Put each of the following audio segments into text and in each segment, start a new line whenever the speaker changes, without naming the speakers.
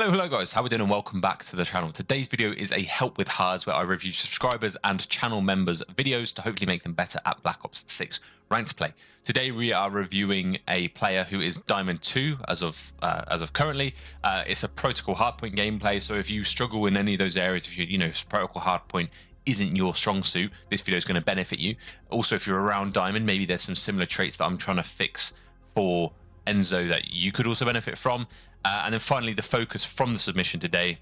Hello guys, how we doing and welcome back to the channel. Today's video is a help with Harrz where I review subscribers and channel members videos to hopefully make them better at Black Ops 6 ranked play. Today we are reviewing a player who is Diamond 2 as of currently. It's a Protocol Hardpoint gameplay, so if you struggle in any of those areas, if you know Protocol Hardpoint isn't your strong suit, this video is going to benefit you. Also, if you're around Diamond, maybe there's some similar traits that I'm trying to fix for Enzo that you could also benefit from. And then finally, the focus from the submission today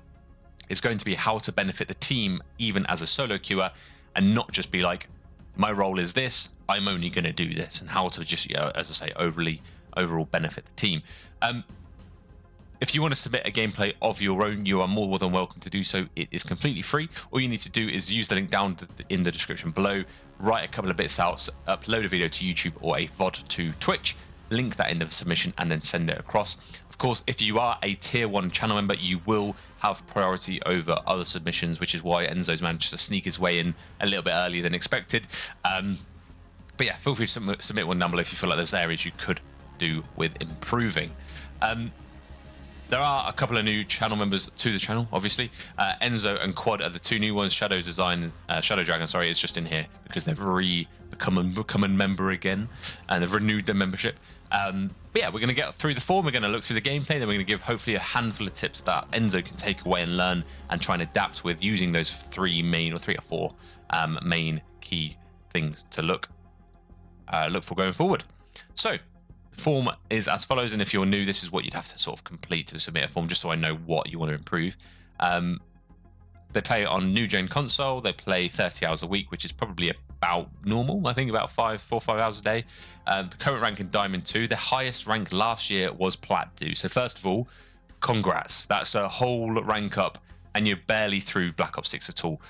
is going to be how to benefit the team even as a solo queuer, and not just be like, my role is this, I'm only going to do this, and how to just, as I say, overall benefit the team. If you want to submit a gameplay of your own, you are more than welcome to do so. It is completely free. All you need to do is use the link down in the description below, write a couple of bits out, upload a video to YouTube or a VOD to Twitch, link that in the submission, and then send it across. Of course, if you are a tier 1 channel member, you will have priority over other submissions, which is why Enzo's managed to sneak his way in a little bit earlier than expected. But yeah, feel free to submit one down below if you feel like there's areas you could do with improving. There are a couple of new channel members to the channel, obviously. Enzo and Quad are the two new ones. Shadow Dragon, sorry, is just in here because they've become a member again, and they've renewed their membership. But yeah, we're going to get through the form, we're going to look through the gameplay, then we're going to give hopefully a handful of tips that Enzo can take away and learn and try and adapt with, using those three or four main key things to look for going forward. So form is as follows, and if you're new, this is what you'd have to sort of complete to submit a form, just so I know what you want to improve. They play on new gen console, they play 30 hours a week, which is probably about normal, I think about 4 or 5 hours a day. The current rank in Diamond 2, their highest rank last year was Plat 2. So first of all, congrats, that's a whole rank up, and you're barely through Black Ops 6 at all.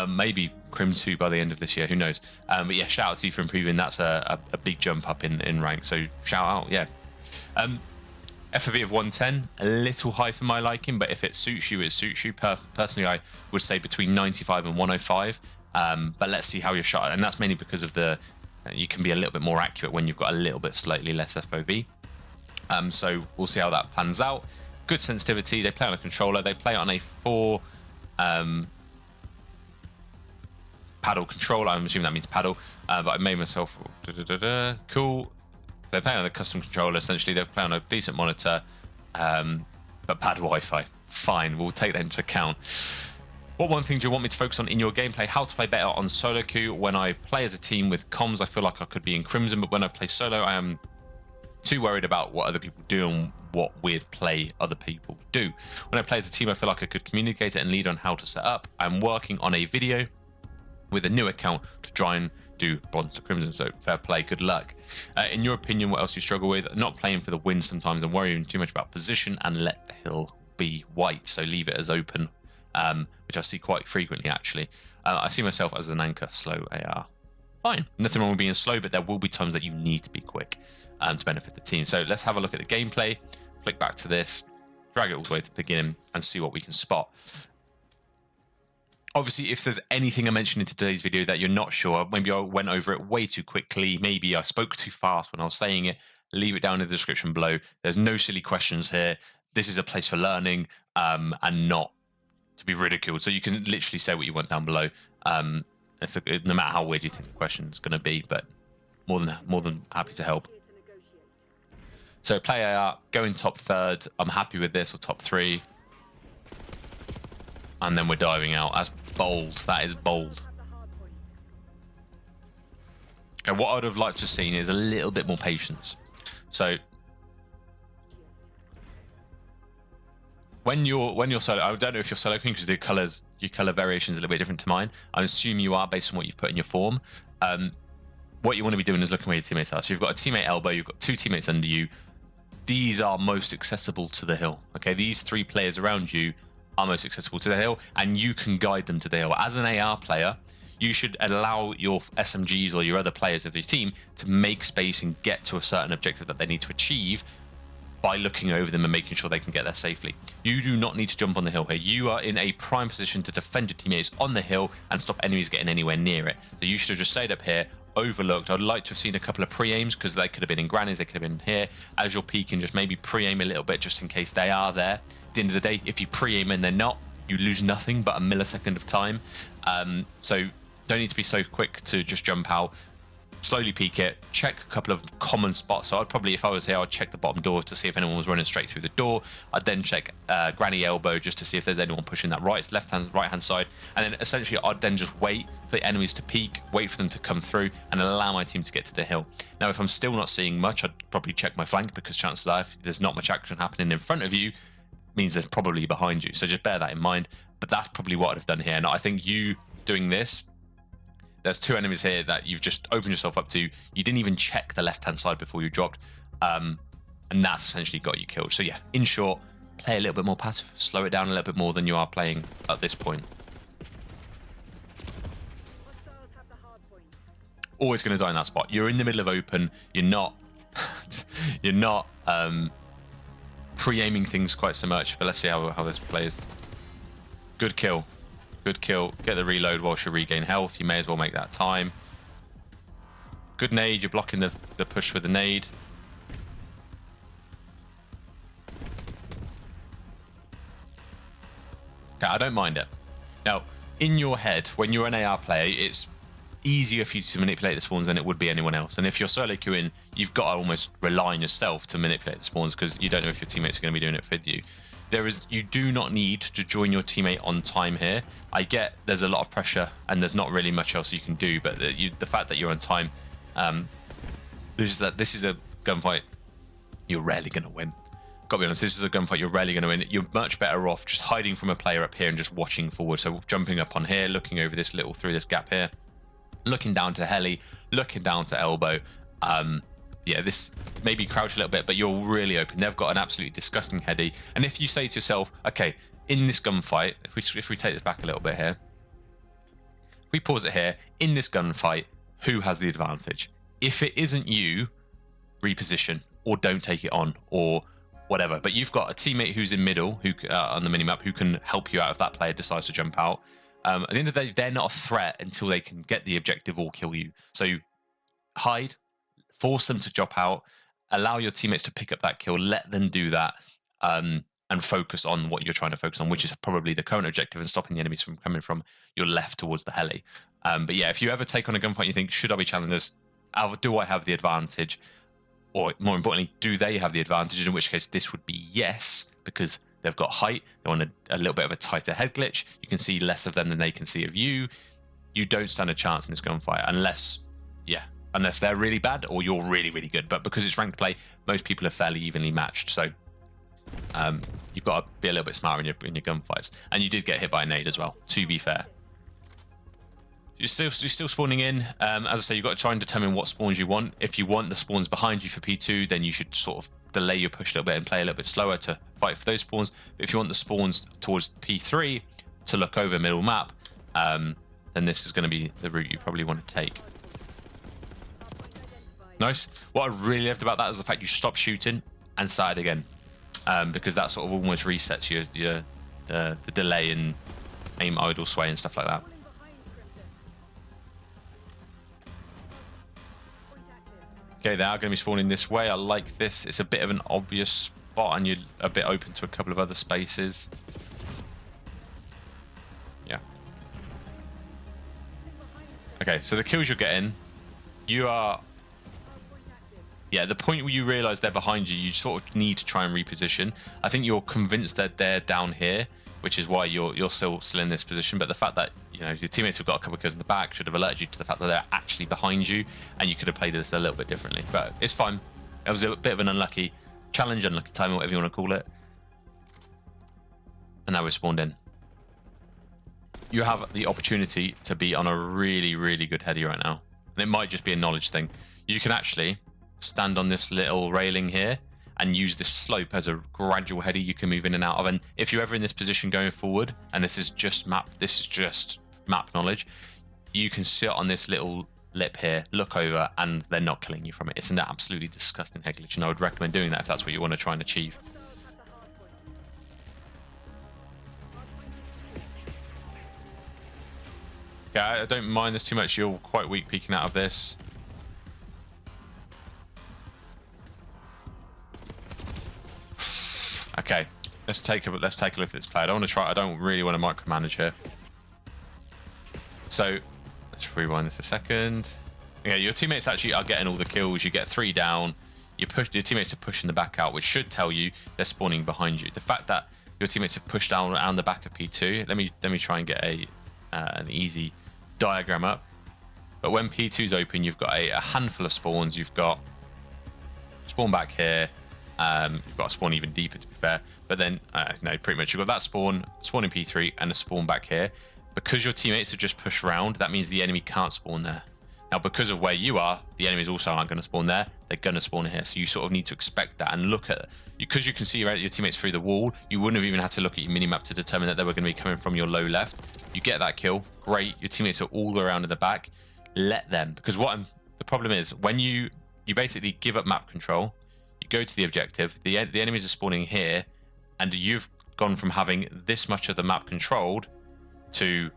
Maybe Crim 2 by the end of this year, who knows. But yeah, shout out to you for improving. That's a big jump up in rank, so shout out, yeah. FOV of 110, a little high for my liking, but if it suits you, it suits you. Personally, I would say between 95 and 105, but let's see how you're shot. And that's mainly because of you can be a little bit more accurate when you've got a little bit slightly less FOV. So we'll see how that pans out. Good sensitivity. They play on a controller. They play on a 4 paddle controller. I'm assuming that means paddle, but I made myself cool. They're playing on a custom controller. Essentially, they're playing on a decent monitor, but bad Wi-Fi. Fine, we'll take that into account. What one thing do you want me to focus on in your gameplay? How to play better on solo queue. When I play as a team with comms, I feel like I could be in Crimson, but when I play solo, I am too worried about what other people do and what weird play other people do. When I play as a team, I feel like I could communicate it and lead on how to set up. I'm working on a video with a new account to try and do bronze to crimson, so fair play, good luck. In your opinion, what else do you struggle with? Not playing for the win sometimes and worrying too much about position, and let the hill be white, so leave it as open, which I see quite frequently actually. I see myself as an anchor, slow AR. Fine, nothing wrong with being slow, but there will be times that you need to be quick to benefit the team. So let's have a look at the gameplay, flick back to this, drag it all the way to the beginning and see what we can spot. Obviously, if there's anything I mentioned in today's video that you're not sure, maybe I went over it way too quickly, maybe I spoke too fast when I was saying it, leave it down in the description below. There's no silly questions here. This is a place for learning and not to be ridiculed. So you can literally say what you want down below, no matter how weird you think the question is going to be, but more than happy to help. So play AR, go in top 3rd. I'm happy with this, or top 3. And then we're diving out. That's bold. That is bold. Okay, what I'd have liked to have seen is a little bit more patience. So when you're solo, I don't know if you're solo queuing because your color variation is a little bit different to mine. I assume you are based on what you've put in your form. What you want to be doing is looking where your teammates are. So you've got a teammate elbow, you've got 2 teammates under you. These are most accessible to the hill. Okay, these 3 players around you are most accessible to the hill, and you can guide them to the hill. As an AR player, you should allow your SMGs or your other players of your team to make space and get to a certain objective that they need to achieve by looking over them and making sure they can get there safely. You do not need to jump on the hill here. You are in a prime position to defend your teammates on the hill and stop enemies getting anywhere near it. So you should have just stayed up here, overlooked. I'd like to have seen a couple of pre-aims, because they could have been in grannies, they could have been here. As you're peeking, just maybe pre-aim a little bit just in case they are there. At the end of the day, if you pre-aim and they're not, you lose nothing but a millisecond of time. So don't need to be so quick to just jump out. Slowly peek it, check a couple of common spots. So I'd probably, if I was here, I'd check the bottom doors to see if anyone was running straight through the door. I'd then check granny elbow just to see if there's anyone pushing that right hand side. And then essentially I'd then just wait for the enemies to peek, wait for them to come through, and allow my team to get to the hill. Now, if I'm still not seeing much, I'd probably check my flank, because chances are if there's not much action happening in front of you, means there's probably behind you. So just bear that in mind. But that's probably what I'd have done here. And I think you doing this, there's two enemies here that you've just opened yourself up to. You didn't even check the left-hand side before you dropped. And that's essentially got you killed. So yeah, in short, play a little bit more passive. Slow it down a little bit more than you are playing at this point. Always going to die in that spot. You're in the middle of open. You're not pre-aiming things quite so much. But let's see how this plays. Good kill. Good kill. Get the reload whilst you regain health. You may as well make that time. Good nade. You're blocking the push with the nade. Okay, I don't mind it. Now, in your head, when you're an AR player, it's easier for you to manipulate the spawns than it would be anyone else. And if you're solo queuing, you've got to almost rely on yourself to manipulate the spawns, because you don't know if your teammates are going to be doing it with you. You do not need to join your teammate on time here. I get there's a lot of pressure and there's not really much else you can do, but the fact that you're on time, this is a gunfight you're rarely going to win. Gotta be honest, this is a gunfight you're rarely going to win. You're much better off just hiding from a player up here and just watching forward. So jumping up on here, looking over this through this gap here, looking down to heli, looking down to elbow. Yeah, this maybe crouch a little bit, but you're really open. They've got an absolutely disgusting heady. And if you say to yourself, okay, in this gunfight, if we take this back a little bit here, we pause it here, in this gunfight, who has the advantage? If it isn't you, reposition, or don't take it on, or whatever. But you've got a teammate who's in middle, who on the minimap, who can help you out if that player decides to jump out. At the end of the day, they're not a threat until they can get the objective or kill you. So hide, force them to drop out, allow your teammates to pick up that kill, let them do that, and focus on what you're trying to focus on, which is probably the current objective and stopping the enemies from coming from your left towards the heli. But yeah, if you ever take on a gunfight, you think, should I be challenging this? Do I have the advantage? Or more importantly, do they have the advantage? In which case, this would be yes, because they've got height. They're on a little bit of a tighter head glitch. You can see less of them than they can see of you. You don't stand a chance in this gunfight unless they're really bad or you're really, really good. But because it's ranked play, most people are fairly evenly matched. So you've got to be a little bit smarter in your gunfights. And you did get hit by a nade as well, to be fair. You're still spawning in. As I say, you've got to try and determine what spawns you want. If you want the spawns behind you for P2, then you should sort of delay your push a little bit and play a little bit slower to fight for those spawns. But if you want the spawns towards P3 to look over middle map, then this is going to be the route you probably want to take. Nice. What I really loved about that is the fact you stopped shooting and started again, because that sort of almost resets the delay and aim idle sway and stuff like that. Okay, they are going to be spawning this way. I like this. It's a bit of an obvious spot and you're a bit open to a couple of other spaces. Yeah. Okay, so the kills you're getting, you are... Yeah, the point where you realise they're behind you, you sort of need to try and reposition. I think you're convinced that they're down here, which is why you're still in this position. But the fact that your teammates have got a couple of kills in the back should have alerted you to the fact that they're actually behind you, and you could have played this a little bit differently. But it's fine. It was a bit of an unlucky challenge, unlucky timing, whatever you want to call it. And now we're spawned in. You have the opportunity to be on a really, really good heady right now. And it might just be a knowledge thing. You can actually stand on this little railing here and use this slope as a gradual heady you can move in and out of. And if you're ever in this position going forward, and this is just map knowledge, you can sit on this little lip here, look over, and they're not killing you from it. It's an absolutely disgusting head glitch, and I would recommend doing that if that's what you want to try and achieve. Yeah, I don't mind this too much. You're quite weak peeking out of this. Okay, let's take a look at this play. I don't really want to micromanage here. So let's rewind this a second. Yeah, your teammates actually are getting all the kills. You get 3 down. Your teammates are pushing the back out, which should tell you they're spawning behind you. The fact that your teammates have pushed down around the back of P2. Let me try and get an easy diagram up. But when P2's open, you've got a handful of spawns. You've got spawn back here. You've got a spawn even deeper, to be fair. But then, no, pretty much you've got that spawn in P3 and a spawn back here. Because your teammates have just pushed round, that means the enemy can't spawn there. Now, because of where you are, the enemies also aren't going to spawn there. They're going to spawn here. So you sort of need to expect that and look at, because you can see your teammates through the wall, you wouldn't have even had to look at your minimap to determine that they were going to be coming from your low left. You get that kill, great. Your teammates are all around in the back. Let them, because the problem is when you basically give up map control, you go to the objective, the enemies are spawning here, and you've gone from having this much of the map controlled to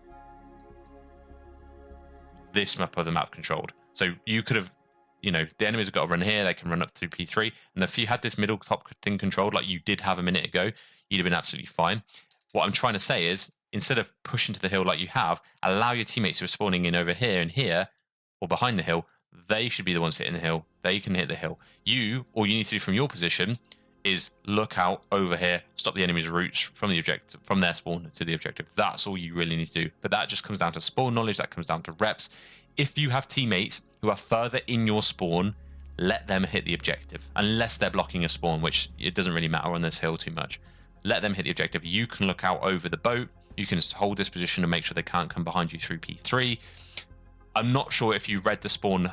this map of the map controlled. So you could have, the enemies have got to run here, they can run up through P3, and if you had this middle top thing controlled like you did have a minute ago, you'd have been absolutely fine. What I'm trying to say is, instead of pushing to the hill like you have, allow your teammates who are spawning in over here and here, or behind the hill, they should be the ones hitting the hill. They can hit the hill. All you need to do from your position is look out over here, stop the enemy's routes from the objective, from their spawn to the objective. That's all you really need to do. But that just comes down to spawn knowledge, that comes down to reps. If you have teammates who are further in your spawn, let them hit the objective. Unless they're blocking a spawn, which it doesn't really matter on this hill too much. Let them hit the objective. You can look out over the boat. You can hold this position and make sure they can't come behind you through P3. I'm not sure if you read the spawn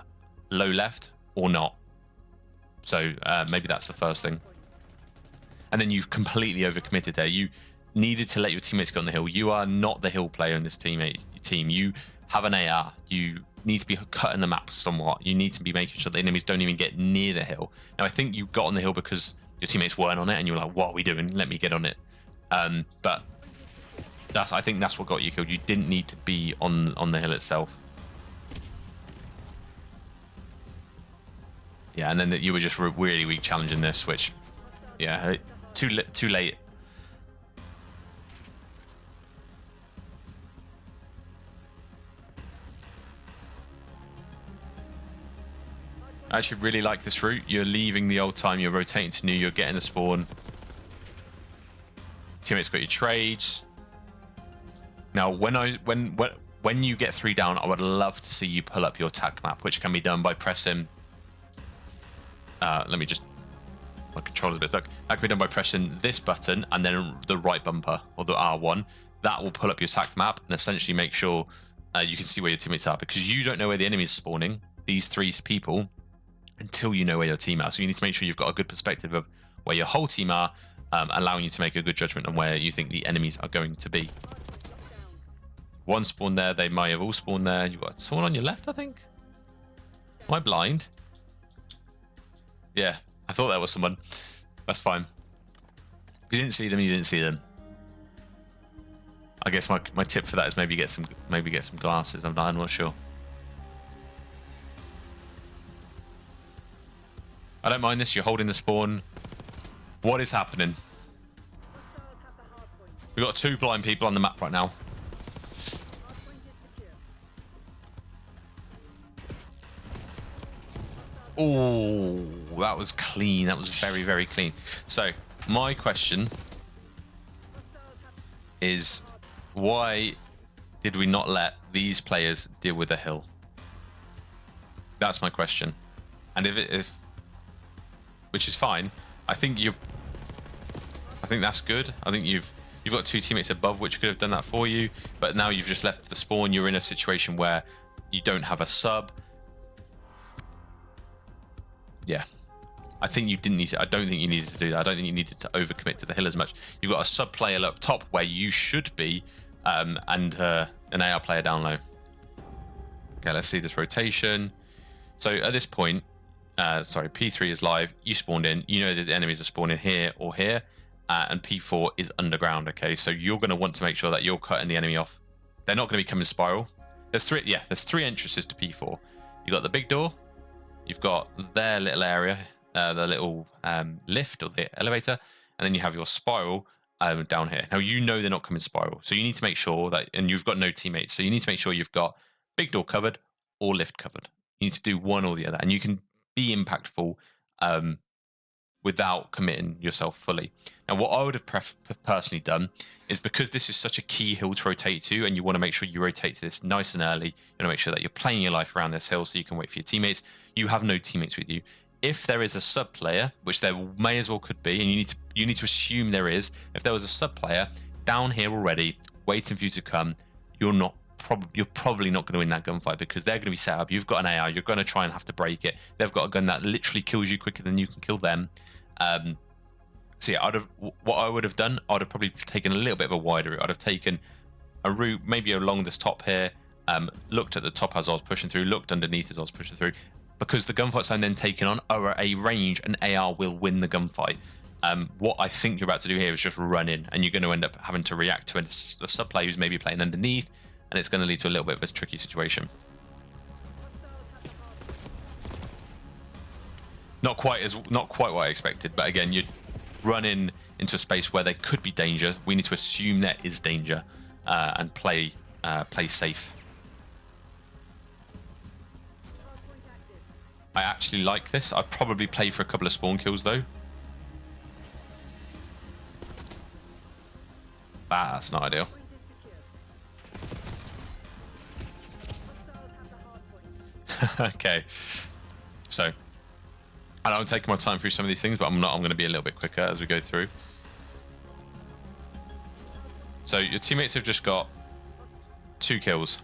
low left or not. So maybe that's the first thing. And then you've completely overcommitted there. You needed to let your teammates go on the hill. You are not the hill player in this team. You have an AR. You need to be cutting the map somewhat. You need to be making sure the enemies don't even get near the hill. Now, I think you got on the hill because your teammates weren't on it and you were like, what are we doing? Let me get on it. But I think that's what got you killed. You didn't need to be on the hill itself. Yeah, and then you were just really weak challenging this, which, yeah, too late. I actually really like this route. You're leaving the old time, you're rotating to new, you're getting the spawn. Teammates got your trades. Now, when you get 3 down, I would love to see you pull up your tac map, which can be done by pressing. Let me just. My controller's a bit stuck. That can be done by pressing this button and then the right bumper, or the R1. That will pull up your tac map and essentially make sure you can see where your teammates are, because you don't know where the enemy is spawning, these 3 people, until you know where your team are. So you need to make sure you've got a good perspective of where your whole team are, allowing you to make a good judgment on where you think the enemies are going to be. One spawn there, they might have all spawned there. You've got someone on your left, I think. Am I blind? Yeah, I thought that was someone. That's fine. If you didn't see them, you didn't see them. I guess my tip for that is maybe get some glasses. I'm not sure. I don't mind this. You're holding the spawn. What is happening? We've got 2 blind people on the map right now. Oh, that was clean. That was very, very clean. So, my question is, why did we not let these players deal with the hill? That's my question. And if which is fine. I think that's good. I think you've got 2 teammates above which could have done that for you, but now you've just left the spawn. You're in a situation where you don't have a sub. Yeah, I think you didn't need to. I don't think you needed to do that. I don't think you needed to overcommit to the hill as much. You've got a sub player up top where you should be, and an AR player down low. Okay, let's see this rotation. So at this point, sorry, P3 is live. You spawned in. You know that the enemies are spawning here or here, and P4 is underground. Okay, so you're going to want to make sure that you're cutting the enemy off. They're not going to be coming spiral. There's 3. Yeah, there's 3 entrances to P4. You got the big door. You've got their little area, the little lift or the elevator, and then you have your spiral down here. Now you know they're not coming spiral, so you need to make sure that, and you've got no teammates, so you need to make sure you've got big door covered or lift covered. You need to do one or the other, and you can be impactful without committing yourself fully. Now, what I would have personally done is, because this is such a key hill to rotate to, and you want to make sure you rotate to this nice and early, you want to make sure that you're playing your life around this hill so you can wait for your teammates. You have no teammates with you. If there is a sub player, which there may as well could be, and you need to assume there is, if there was a sub player down here already waiting for you to come, you're probably not going to win that gunfight, because they're going to be set up. You've got an AR, you're going to try and have to break it. They've got a gun that literally kills you quicker than you can kill them. So yeah, what I would have done, I'd have probably taken a little bit of a wider route. I'd have taken a route maybe along this top here, looked at the top as I was pushing through, looked underneath as I was pushing through, because the gunfights I'm then taking on are at a range, and AR will win the gunfight. What I think you're about to do here is just run in, and you're going to end up having to react to a sub player who's maybe playing underneath, and it's going to lead to a little bit of a tricky situation. Not quite what I expected, but again, you run into a space where there could be danger. We need to assume there is danger and play safe. I actually like this. I'd probably play for a couple of spawn kills though. That's not ideal. Okay, so I know I'm taking my time through some of these things, but I'm not. I'm going to be a little bit quicker as we go through. So your teammates have just got 2 kills,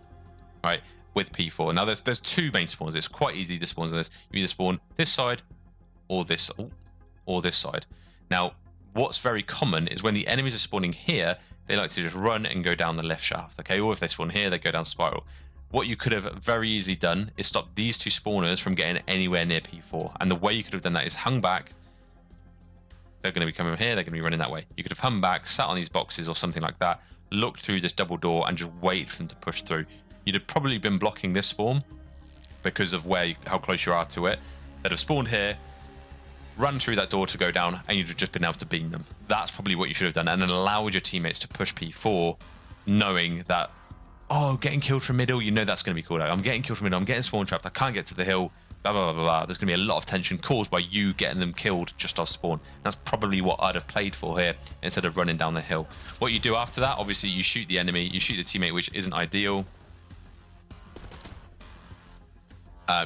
right, with P4. Now there's 2 main spawns. It's quite easy to spawn this. You either spawn this side or this side. Now what's very common is when the enemies are spawning here, they like to just run and go down the left shaft. Okay, or if they spawn here, they go down spiral. What you could have very easily done is stop these 2 spawners from getting anywhere near P4. And the way you could have done that is hung back. They're going to be coming here, they're going to be running that way. You could have hung back, sat on these boxes or something like that, looked through this double door and just wait for them to push through. You'd have probably been blocking this spawn because of how close you are to it. They'd have spawned here, run through that door to go down, and you'd have just been able to beam them. That's probably what you should have done, and then allowed your teammates to push P4, knowing that, oh, getting killed from middle, you know that's going to be called out. I'm getting killed from middle, I'm getting spawn trapped, I can't get to the hill, blah, blah, blah, blah, blah. There's going to be a lot of tension caused by you getting them killed just off spawn. That's probably what I'd have played for here, instead of running down the hill. What you do after that, obviously you shoot the enemy, you shoot the teammate, which isn't ideal.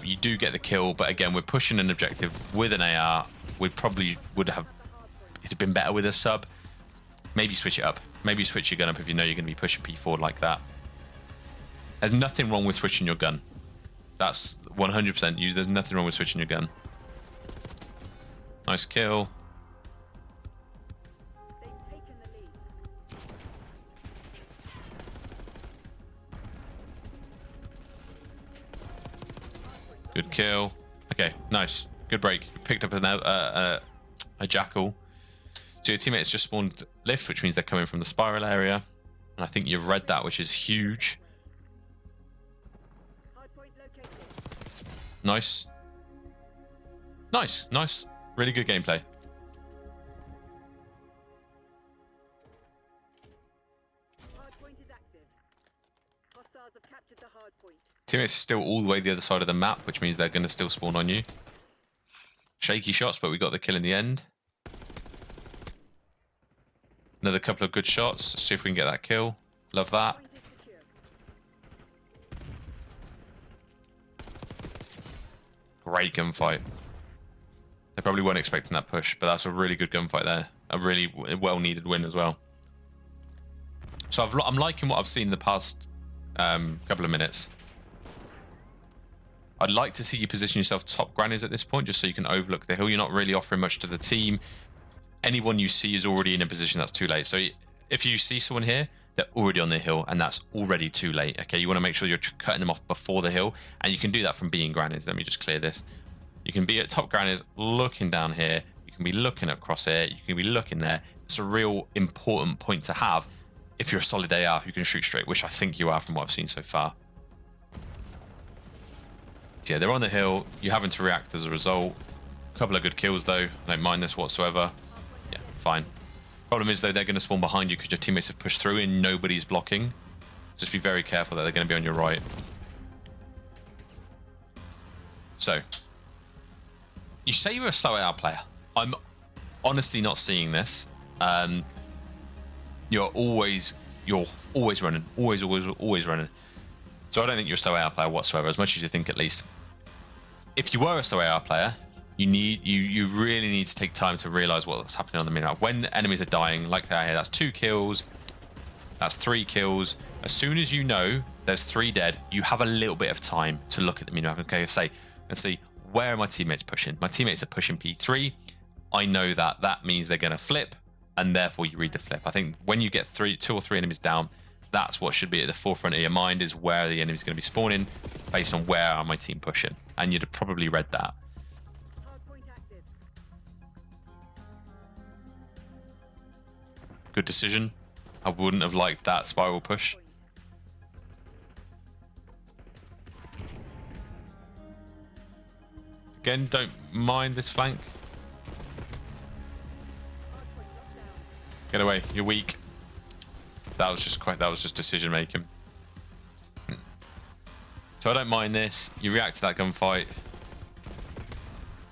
You do get the kill, but again, we're pushing an objective with an AR. We probably it'd have been better with a sub. Maybe switch it up. Maybe switch your gun up if you know you're going to be pushing P4 like that. There's nothing wrong with switching your gun. That's 100% you. There's nothing wrong with switching your gun. Nice kill. Good kill. Okay, nice. Good break. You picked up a jackal. So your teammates just spawned lift, which means they're coming from the spiral area. And I think you've read that, which is huge. Nice. Nice, nice. Really good gameplay.
Hardpoint is active. Hostiles have captured the hardpoint.
Teammates are still all the way the other side of the map, which means they're going to still spawn on you. Shaky shots, but we got the kill in the end. Another couple of good shots. Let's see if we can get that kill. Love that. Great gunfight. They probably weren't expecting that push, but that's a really good gunfight there. A really well-needed win as well. So I'm liking what I've seen in the past couple of minutes. I'd like to see you position yourself top grannies at this point, just so you can overlook the hill. You're not really offering much to the team. Anyone you see is already in a position that's too late. So if you see someone here, they're already on the hill, and that's already too late. Okay, you want to make sure you're cutting them off before the hill, and you can do that from being grannies. Let me just clear this. You can be at top grannies, looking down here. You can be looking across here. You can be looking there. It's a real important point to have if you're a solid AR who can shoot straight, which I think you are from what I've seen so far. Yeah, they're on the hill. You're having to react as a result. A couple of good kills though. I don't mind this whatsoever. Yeah, fine. Problem is, though, they're going to spawn behind you because your teammates have pushed through and nobody's blocking. Just be very careful that they're going to be on your right. So, you say you're a slow AR player. I'm honestly not seeing this. You're always running, always running. So I don't think you're a slow AR player whatsoever, as much as you think at least. If you were a slow AR player, you really need to take time to realize what's happening on the minimap. When enemies are dying, like that here, that's 2 kills, that's 3 kills. As soon as you know there's 3 dead, you have a little bit of time to look at the minimap. Okay, let's see, where are my teammates pushing? My teammates are pushing P3. I know that means they're going to flip, and therefore you read the flip. I think when you get 2 or 3 enemies down, that's what should be at the forefront of your mind, is where the enemy's going to be spawning based on where are my team pushing. And you'd have probably read that.
Hardpoint active.
Good decision. I wouldn't have liked that spiral push. Again, don't mind this flank. Get away, you're weak. That was just decision making. So I don't mind this. You react to that gunfight.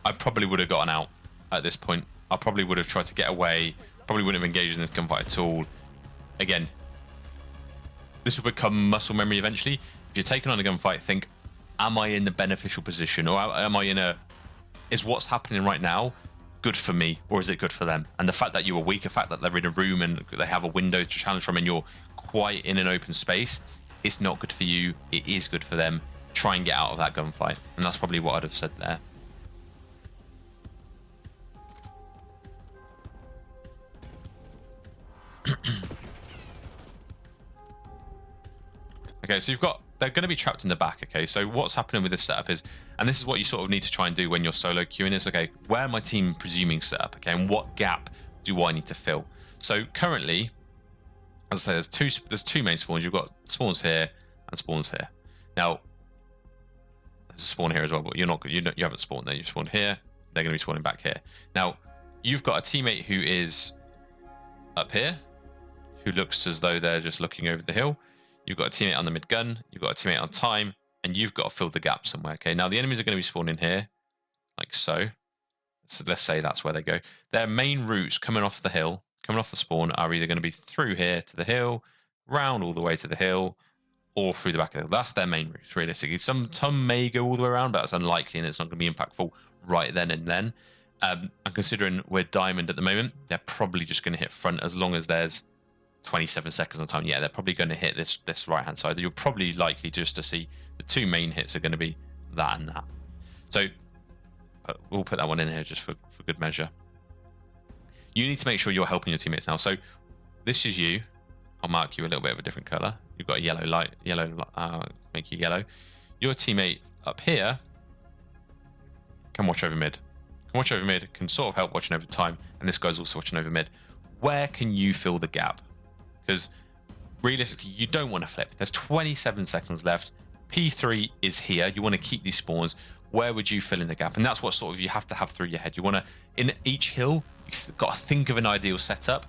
I probably would have gotten out at this point. I probably would have tried to get away. Probably wouldn't have engaged in this gunfight at all. Again, this will become muscle memory eventually. If you're taking on a gunfight, think, am I in the beneficial position, or am I in a, is what's happening right now good for me, or is it good for them? And the fact that you were weak, the fact that they're in a room and they have a window to challenge from and you're quite in an open space, it's not good for you, it is good for them. Try and get out of that gunfight. And that's probably what I'd have said there. Okay, so they're going to be trapped in the back. Okay, so what's happening with this setup is, and this is what you sort of need to try and do when you're solo queuing, is, okay, where my team presuming setup, okay, and what gap do I need to fill? So currently, as I say, there's two main spawns. You've got spawns here and spawns here. Now, there's a spawn here as well, but you haven't spawned there. You've spawned here. They're going to be spawning back here. Now, you've got a teammate who is up here, who looks as though they're just looking over the hill. You've got a teammate on the mid gun, you've got a teammate on time, and you've got to fill the gap somewhere. Okay, now the enemies are going to be spawning here, like so. So let's say that's where they go. Their main routes coming off the hill, coming off the spawn, are either going to be through here to the hill, round all the way to the hill, or through the back of the hill. That's their main routes, realistically. Some may go all the way around, but that's unlikely, and it's not going to be impactful right then and then. And considering we're diamond at the moment, they're probably just going to hit front as long as there's 27 seconds of time. Yeah, they're probably going to hit this right hand side. You're probably likely just to see the 2 main hits are going to be that and that. So we'll put that one in here just for good measure. You need to make sure you're helping your teammates now. So this is you. I'll mark you a little bit of a different color. You've got a yellow light, make you yellow. Your teammate up here can watch over mid. Can watch over mid, can sort of help watching over time, and this guy's also watching over mid. Where can you fill the gap? Because realistically, you don't want to flip. There's 27 seconds left. P3 is here. You want to keep these spawns. Where would you fill in the gap? And that's what sort of you have to have through your head. You want to, in each hill, you've got to think of an ideal setup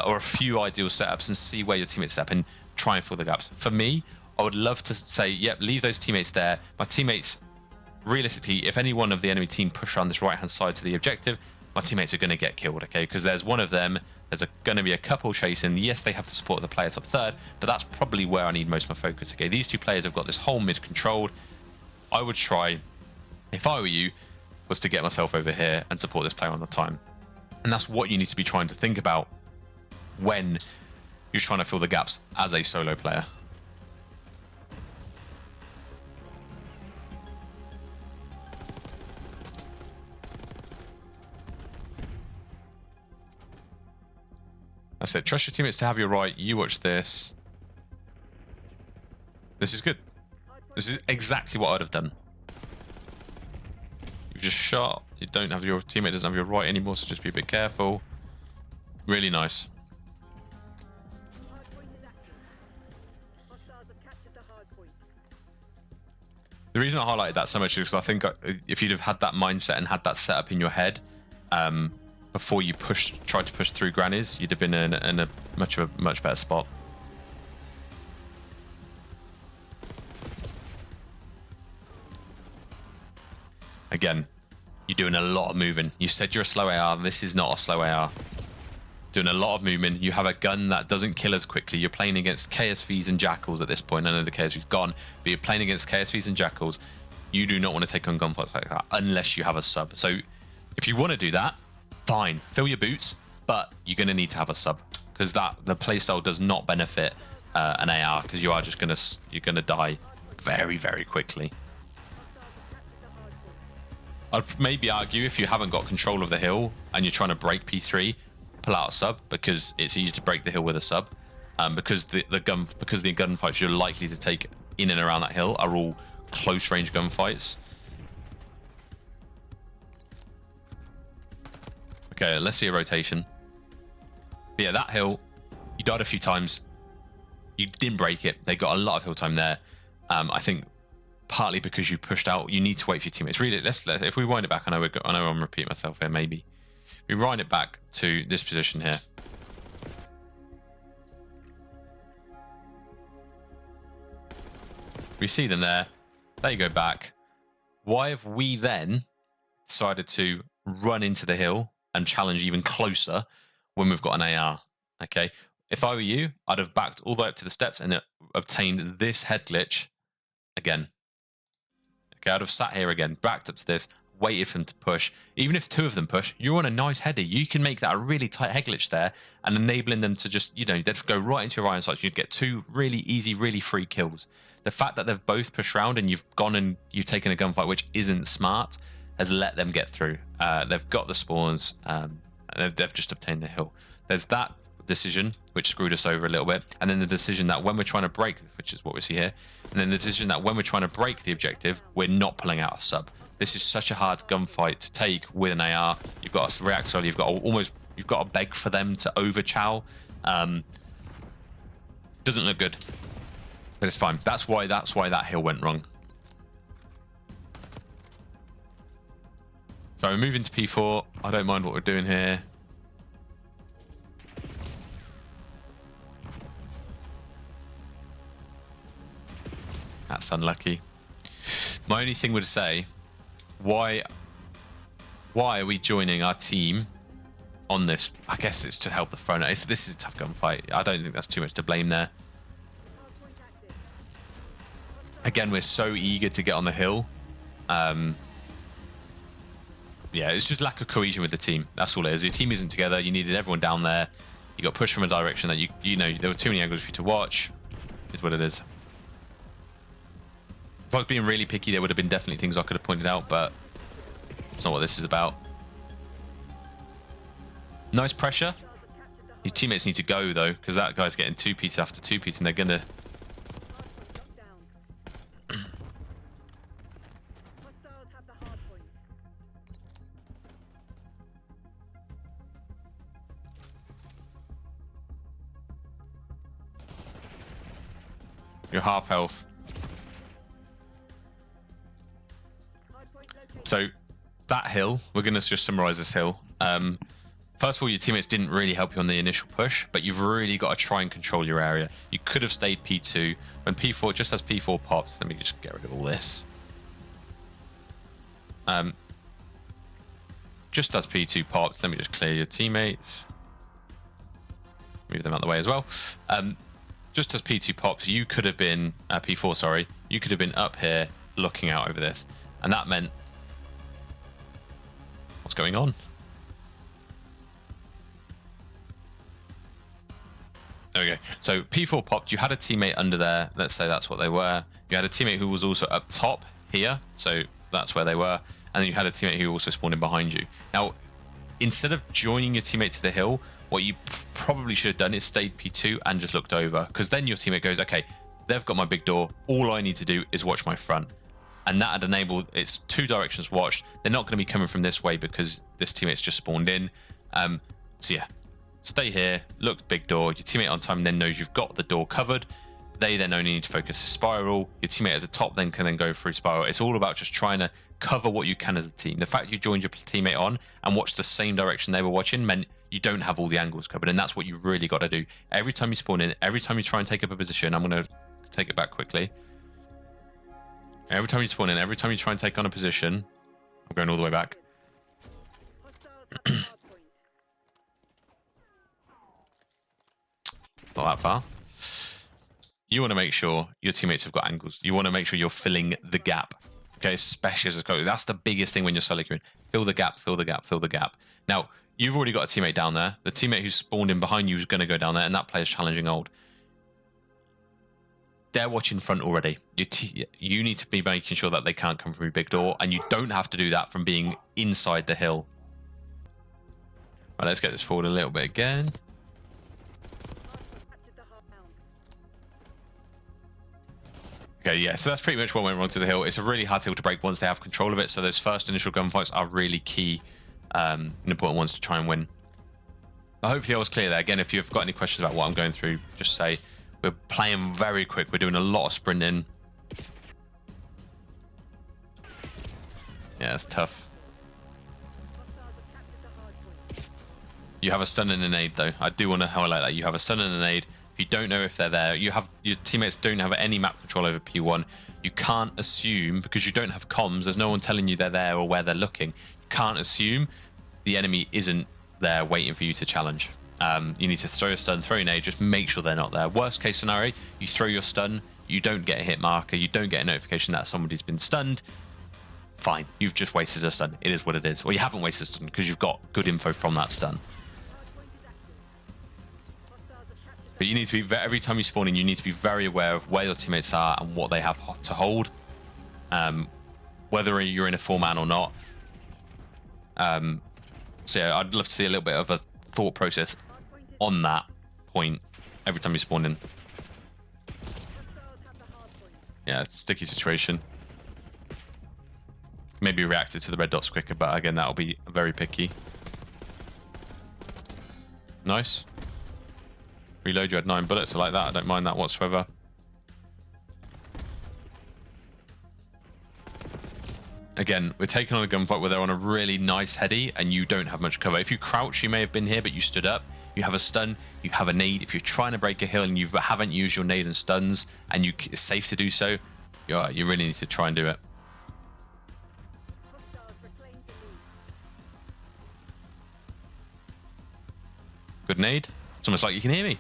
or a few ideal setups and see where your teammates set up and try and fill the gaps. For me, I would love to say, yep, leave those teammates there. My teammates, realistically, if any one of the enemy team push around this right-hand side to the objective, my teammates are going to get killed, okay? Because there's one of them, there's going to be a couple chasing. Yes, they have to support the player top third, but that's probably where I need most of my focus, okay? These 2 players have got this whole mid controlled. I would try, if I were you, was to get myself over here and support this player on the time. And that's what you need to be trying to think about when you're trying to fill the gaps as a solo player. I said, trust your teammates to have your right. You watch this. This is good. This is exactly what I'd have done. You've just shot. You don't have your teammate doesn't have your right anymore, so just be a bit careful. Really nice.
Hardpoint is active. Hostiles have captured the hardpoint.
The reason I highlighted that so much is because I think if you'd have had that mindset and had that set up in your head, before you tried to push through grannies, you'd have been in a much better spot. Again, you're doing a lot of moving. You said you're a slow AR. This is not a slow AR. Doing a lot of movement. You have a gun that doesn't kill as quickly. You're playing against KSVs and Jackals at this point. I know the KSV's gone, but you're playing against KSVs and Jackals. You do not want to take on gunfights like that unless you have a sub. So if you want to do that, fine. Fill your boots, but you're going to need to have a sub because the playstyle does not benefit an AR because you're gonna die very, very quickly. I'd maybe argue if you haven't got control of the hill and you're trying to break P3, pull out a sub because it's easy to break the hill with a sub. Because the gunfights you're likely to take in and around that hill are all close range gunfights. Okay, let's see a rotation. But yeah, that hill, you died a few times. You didn't break it. They got a lot of hill time there. I think partly because you pushed out. You need to wait for your teammates. Read it. If we wind it back, I know I'm repeating myself here. Maybe we wind it back to this position here. We see them there. There you go back. Why have we then decided to run into the hill and challenge even closer when we've got an AR? Okay, if I were you, I'd have backed all the way up to the steps and obtained this head glitch again. Okay, I'd have sat here again, backed up to this, waited for them to push. Even if two of them push, you're on a nice header. You can make that a really tight head glitch there and enabling them to just, they'd go right into your iron sights. You'd get two really easy, really free kills. The fact that they've both pushed round and you've gone and you've taken a gunfight, which isn't smart, has let them get through. They've got the spawns. They've just obtained the hill. There's that decision, which screwed us over a little bit. And then the decision that when we're trying to break, which is what we see here, and then the decision that when we're trying to break the objective, we're not pulling out a sub. This is such a hard gunfight to take with an AR. You've got a react solid, you've got to beg for them to overchow. Doesn't look good. But it's fine. That's why that hill went wrong. So we're moving to P4. I don't mind what we're doing here. That's unlucky. My only thing would say, why are we joining our team on this? I guess it's to help the front. This is a tough gunfight. I don't think that's too much to blame there. Again, we're so eager to get on the hill. Yeah, it's just lack of cohesion with the team. That's all it is. Your team isn't together. You needed everyone down there. You got pushed from a direction that there were too many angles for you to watch. Is what it is. If I was being really picky, there would have been definitely things I could have pointed out, but it's not what this is about. Nice pressure. Your teammates need to go, though, because that guy's getting 2-piece after 2-piece, and they're going to... You're half health. So that hill, we're going to just summarize this hill. First of all, your teammates didn't really help you on the initial push, but you've really got to try and control your area. You could have stayed P2 when P4, just as P4 popped. Let me just get rid of all this. Just as P2 popped, let me just clear your teammates. Move them out of the way as well. Just as P2 pops, you could have been, P4, sorry, you could have been up here looking out over this. And that meant, what's going on? There we go. So P4 popped, you had a teammate under there, let's say that's what they were. You had a teammate who was also up top here, so that's where they were. And then you had a teammate who also spawned in behind you. Now, instead of joining your teammate to the hill, what you probably should have done is stayed P2 and just looked over, because then your teammate goes, okay, they've got my big door. All I need to do is watch my front. And that had enabled, it's two directions watched. They're not going to be coming from this way because this teammate's just spawned in. So yeah, stay here, look big door. Your teammate on time then knows you've got the door covered. They then only need to focus a spiral. Your teammate at the top then can then go through spiral. It's all about just trying to cover what you can as a team. The fact you joined your teammate on and watched the same direction they were watching meant you don't have all the angles covered, and that's what you really got to do. Every time you spawn in, every time you try and take up a position, I'm going to take it back quickly. Every time you spawn in, every time you try and take on a position, I'm going all the way back. Not that far. You want to make sure your teammates have got angles. You want to make sure you're filling the gap. Okay, especially as a coach. That's the biggest thing when you're solo queuing. Fill the gap, fill the gap, fill the gap. Now, you've already got a teammate down there. The teammate who's spawned in behind you is going to go down there, and that player's challenging old. They're watching front already. You need to be making sure that they can't come from your big door, and you don't have to do that from being inside the hill. Right, let's get this forward a little bit again. Okay, yeah, so that's pretty much what went wrong to the hill. It's a really hard hill to break once they have control of it, so those first initial gunfights are really key and important ones to try and win. But hopefully I was clear there. Again, if you've got any questions about what I'm going through, just say. We're playing very quick. We're doing a lot of sprinting. Yeah, it's tough. You have a stun and a nade, though. I do want to highlight that. You have a stun and a nade. If you don't know if they're there, you have your teammates don't have any map control over P1. You can't assume, because you don't have comms, there's no one telling you they're there or where they're looking. You can't assume the enemy isn't there waiting for you to challenge. You need to throw a stun, throw a nade, just make sure they're not there. Worst case scenario, you throw your stun, you don't get a hit marker, you don't get a notification that somebody's been stunned. Fine, you've just wasted a stun. It is what it is. Well, you haven't wasted a stun because you've got good info from that stun. But you need to be, every time you spawn in, you need to be very aware of where your teammates are and what they have to hold. Whether you're in a 4-man or not. So yeah, I'd love to see a little bit of a thought process on that point every time you spawn in. Yeah, it's a sticky situation. Maybe reacted to the red dots quicker, but again, that'll be very picky. Nice. Reload, you had 9 bullets. I like that. I don't mind that whatsoever. Again, we're taking on a gunfight where they're on a really nice heady and you don't have much cover. If you crouch, you may have been here, but you stood up. You have a stun, you have a nade. If you're trying to break a hill and you haven't used your nade and stuns and it's safe to do so, you really need to try and do it. Good nade. It's almost like you can hear me.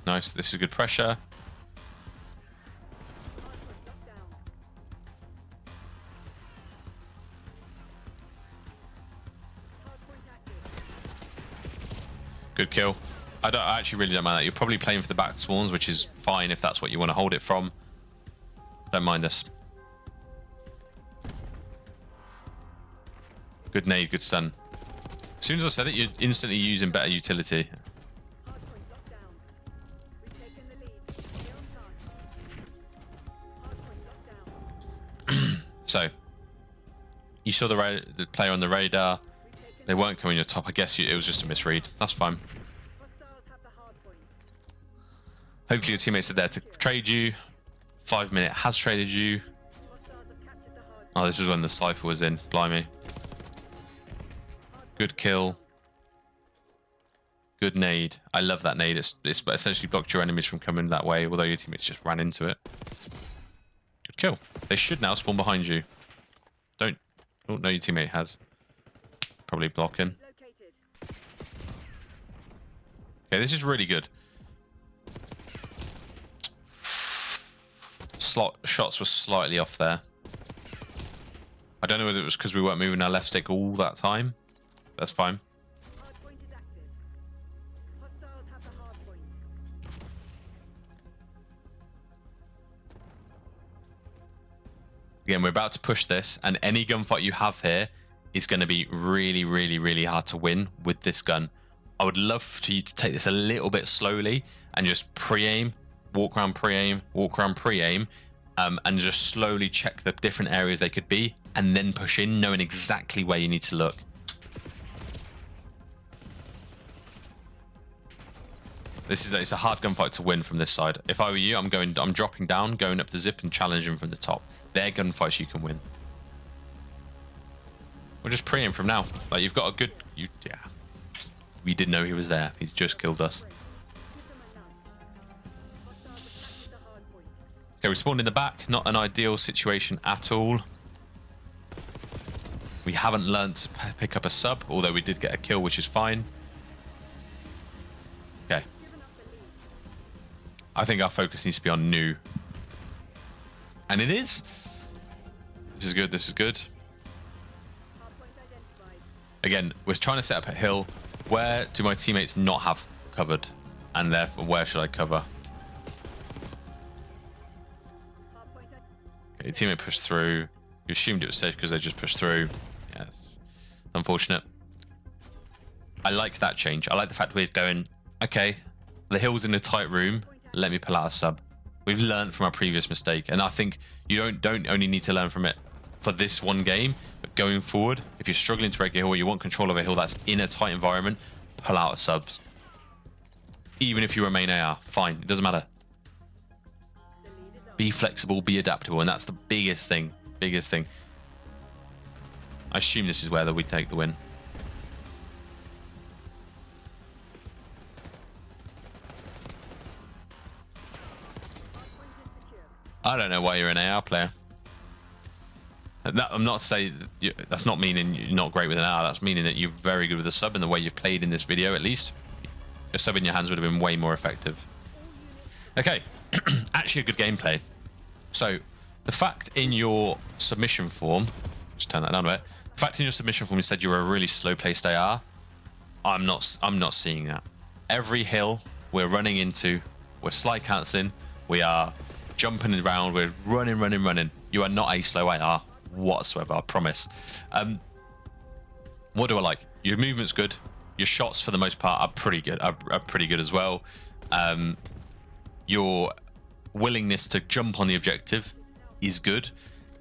Nice, this is good pressure. Good kill. I actually really don't mind that. You're probably playing for the back spawns, which is fine if that's what you want to hold it from. Don't mind this. Good nade, good stun. As soon as I said it, you're instantly using better utility. So, you saw the player on the radar. They weren't coming your top. I guess it was just a misread. That's fine. Hopefully your teammates are there to trade you. 5 minute has traded you. Oh, this is when the Cypher was in. Blimey. Good kill. Good nade. I love that nade. It's essentially blocked your enemies from coming that way, although your teammates just ran into it. Good kill. They should now spawn behind you. Don't. Oh, no, your teammate has. Probably blocking. Okay, this is really good. Shots were slightly off there. I don't know whether it was because we weren't moving our left stick all that time. That's fine. Again, we're about to push this, and any gunfight you have here is going to be really, really, really hard to win with this gun. I would love for you to take this a little bit slowly and just pre-aim, walk around pre-aim, walk around pre-aim, and just slowly check the different areas they could be, and then push in, knowing exactly where you need to look. It's a hard gunfight to win from this side. If I were you, I'm dropping down, going up the zip and challenging from the top. They're gunfights you can win. We'll just pre him from now. Like, you've got a good... yeah. We didn't know he was there. He's just killed us. Okay, we spawned in the back. Not an ideal situation at all. We haven't learnt to pick up a sub, although we did get a kill, which is fine. Okay. I think our focus needs to be on new. And it is. This is good. This is good. Again, we're trying to set up a hill. Where do my teammates not have covered? And therefore, where should I cover? Okay, teammate pushed through. You assumed it was safe because they just pushed through. Yes. Unfortunate. I like that change. I like the fact we're going, okay, the hill's in a tight room. Let me pull out a sub. We've learned from our previous mistake. And I think you don't only need to learn from it for this one game, but going forward, if you're struggling to break a hill or you want control of a hill that's in a tight environment, pull out a subs. Even if you remain AR, fine. It doesn't matter. Be flexible, be adaptable, and that's the biggest thing. Biggest thing. I assume this is where we take the win. I don't know why you're an AR player. I'm not saying that's not meaning you're not great with an AR. That's meaning that you're very good with a sub, and the way you've played in this video, at least, a sub in your hands would have been way more effective. Okay, actually a good gameplay. So the fact in your submission form, just turn that down a bit. The fact in your submission form you said you were a really slow placed AR. I'm not seeing that. Every hill we're running into, we're slide cancelling, we are jumping around, we're running. You are not a slow AR whatsoever, I promise. What do I like? Your movement's good. Your shots, for the most part, are pretty good. Are pretty good as well. Your willingness to jump on the objective is good.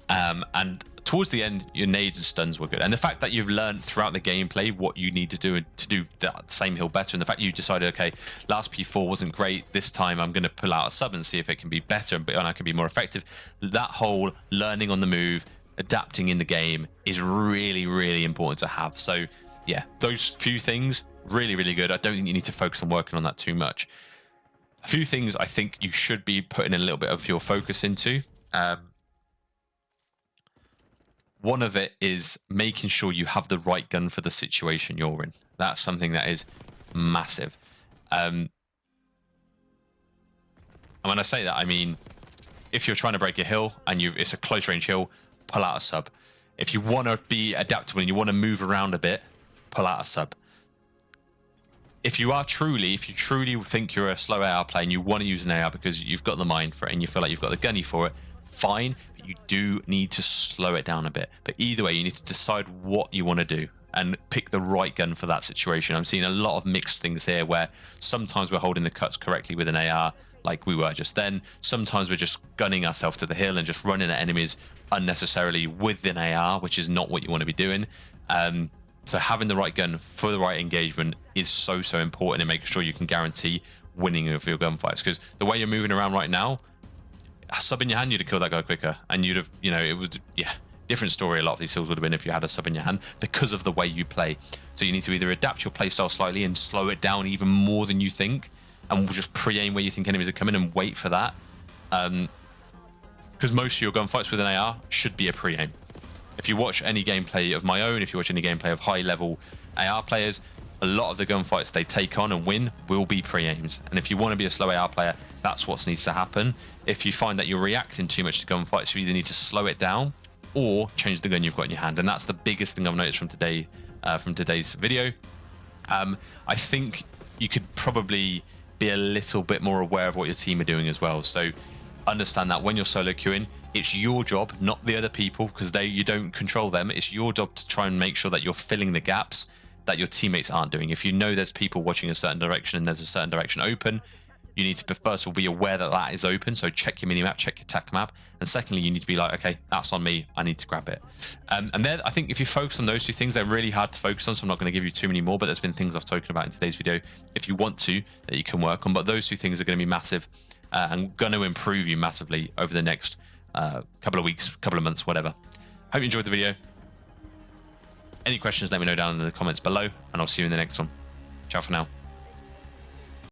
And towards the end, your nades and stuns were good. And the fact that you've learned throughout the gameplay what you need to do that same hill better, and the fact you decided, okay, last P4 wasn't great, this time I'm going to pull out a sub and see if it can be better and I can be more effective. That whole learning on the move, adapting in the game is really, really important to have. So yeah, those few things, really, really good. I don't think you need to focus on working on that too much. A few things I think you should be putting a little bit of your focus into. One of it is making sure you have the right gun for the situation you're in. That's something that is massive. And when I say that, I mean, if you're trying to break a hill and it's a close range hill, pull out a sub. If you want to be adaptable and you want to move around a bit, pull out a sub. If you truly think you're a slow AR player and you want to use an AR because you've got the mind for it and you feel like you've got the gunny for it, fine, but you do need to slow it down a bit. But either way, you need to decide what you want to do and pick the right gun for that situation. I'm seeing a lot of mixed things here where sometimes we're holding the cuts correctly with an AR like we were just then. Sometimes we're just gunning ourselves to the hill and just running at enemies unnecessarily with an AR, which is not what you want to be doing. So having the right gun for the right engagement is so important in making sure you can guarantee winning of your gunfights. Because the way you're moving around right now, a sub in your hand, you'd have killed that guy quicker, and you'd have, it was, different story. A lot of these kills would have been if you had a sub in your hand because of the way you play. So you need to either adapt your playstyle slightly and slow it down even more than you think, and we'll just pre-aim where you think enemies are coming and wait for that. Because most of your gunfights with an AR should be a pre-aim. If you watch any gameplay of my own, if you watch any gameplay of high-level AR players, a lot of the gunfights they take on and win will be pre-aims. And if you want to be a slow AR player, that's what needs to happen. If you find that you're reacting too much to gunfights, you either need to slow it down or change the gun you've got in your hand. And that's the biggest thing I've noticed from today's video. I think you could probably be a little bit more aware of what your team are doing as well. So understand that when you're solo queuing, it's your job, not the other people, because you don't control them. It's your job to try and make sure that you're filling the gaps that your teammates aren't doing. If you know there's people watching a certain direction and there's a certain direction open, you need to first of all be aware that that is open. So check your minimap, check your tech map. And secondly, you need to be like, okay, that's on me. I need to grab it. And then I think if you focus on those two things, they're really hard to focus on. So I'm not going to give you too many more, but there's been things I've spoken about in today's video if you want to, that you can work on. But those two things are going to be massive and going to improve you massively over the next couple of weeks, couple of months, whatever. Hope you enjoyed the video. Any questions, let me know down in the comments below, and I'll see you in the next one. Ciao for now.